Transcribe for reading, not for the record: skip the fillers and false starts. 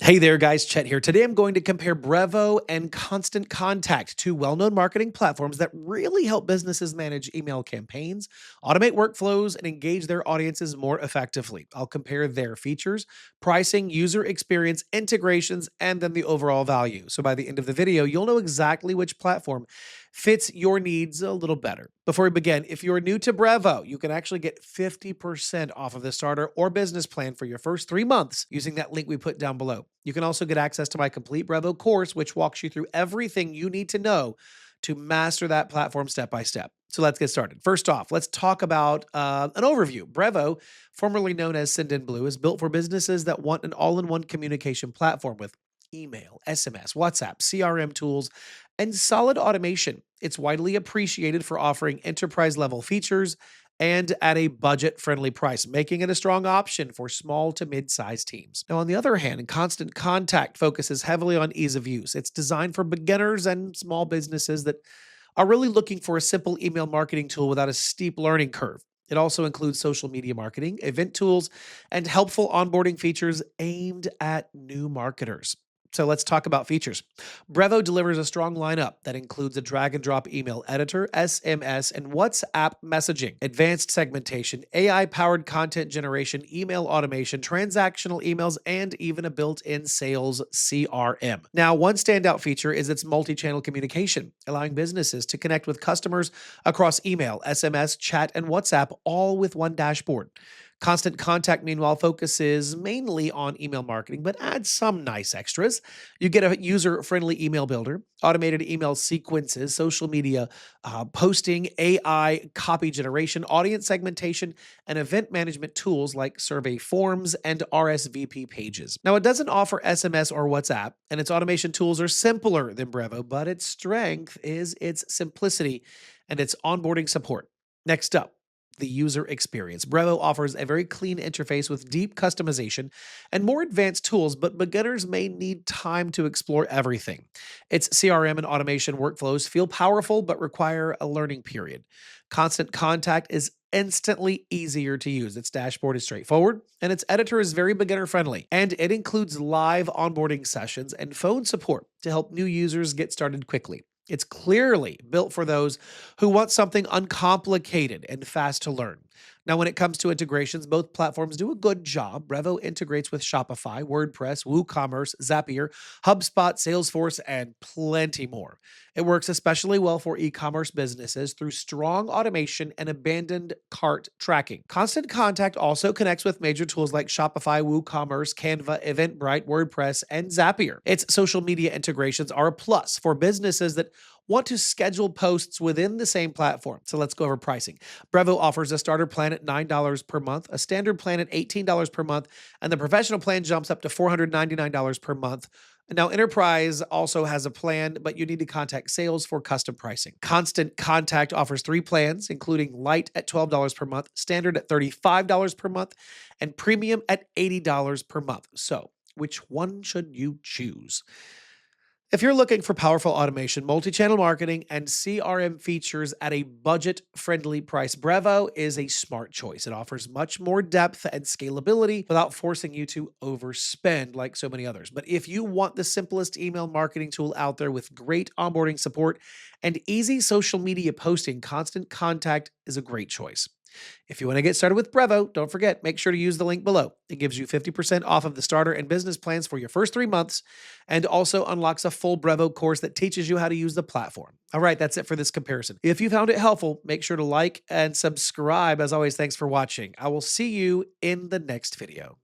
Hey there, guys. Chet here. Today I'm going to compare Brevo and Constant Contact, two well known marketing platforms that really help businesses manage email campaigns, automate workflows, and engage their audiences more effectively. I'll compare their features, pricing, user experience, integrations, and then the overall value. So by the end of the video, you'll know exactly which platform fits your needs a little better. Before we begin, if you're new to Brevo, you can actually get 50% off of the starter or business plan for your first 3 months using that link we put down below. You can also get access to my complete Brevo course, which walks you through everything you need to know to master that platform step by step. So let's get started. First off, let's talk about an overview. Brevo, formerly known as Sendinblue, is built for businesses that want an all-in-one communication platform with email, SMS, WhatsApp, CRM tools, and solid automation. It's widely appreciated for offering enterprise-level features and at a budget friendly price, making it a strong option for small to mid sized teams. Now, on the other hand, Constant Contact focuses heavily on ease of use. It's designed for beginners and small businesses that are really looking for a simple email marketing tool without a steep learning curve. It also includes social media marketing, event tools, and helpful onboarding features aimed at new marketers. So let's talk about features. Brevo delivers a strong lineup that includes a drag and drop email editor, SMS, and WhatsApp messaging, advanced segmentation, AI powered content generation, email automation, transactional emails, and even a built in sales CRM. Now, one standout feature is its multi channel communication, allowing businesses to connect with customers across email, SMS, chat, and WhatsApp, all with one dashboard. Constant Contact, meanwhile, focuses mainly on email marketing, but adds some nice extras. You get a user friendly email builder, automated email sequences, social media posting, AI copy generation, audience segmentation, and event management tools like survey forms and RSVP pages. Now, it doesn't offer SMS or WhatsApp, and its automation tools are simpler than Brevo, but its strength is its simplicity and its onboarding support. Next up, the user experience. Brevo offers a very clean interface with deep customization and more advanced tools, but beginners may need time to explore everything. Its CRM and automation workflows feel powerful but require a learning period. Constant Contact is instantly easier to use. Its dashboard is straightforward, and its editor is very beginner friendly. And it includes live onboarding sessions and phone support to help new users get started quickly. It's clearly built for those who want something uncomplicated and fast to learn. Now, when it comes to integrations, both platforms do a good job. Brevo integrates with Shopify, WordPress, WooCommerce, Zapier, HubSpot, Salesforce, and plenty more. It works especially well for e-commerce businesses through strong automation and abandoned cart tracking. Constant Contact also connects with major tools like Shopify, WooCommerce, Canva, Eventbrite, WordPress, and Zapier. Its social media integrations are a plus for businesses that want to schedule posts within the same platform. So let's go over pricing. Brevo offers a starter plan at $9 per month, a standard plan at $18 per month, and the professional plan jumps up to $499 per month. Now, Enterprise also has a plan, but you need to contact sales for custom pricing. Constant Contact offers 3 plans, including Light at $12 per month, Standard at $35 per month, and Premium at $80 per month. So, which one should you choose? If you're looking for powerful automation, multi-channel marketing, and CRM features at a budget-friendly price, Brevo is a smart choice. It offers much more depth and scalability without forcing you to overspend like so many others. But if you want the simplest email marketing tool out there with great onboarding support and easy social media posting, Constant Contact is a great choice. If you want to get started with Brevo, don't forget, make sure to use the link below. It gives you 50% off of the starter and business plans for your first 3 months and also unlocks a full Brevo course that teaches you how to use the platform. All right, that's it for this comparison. If you found it helpful, make sure to like and subscribe. As always, thanks for watching. I will see you in the next video.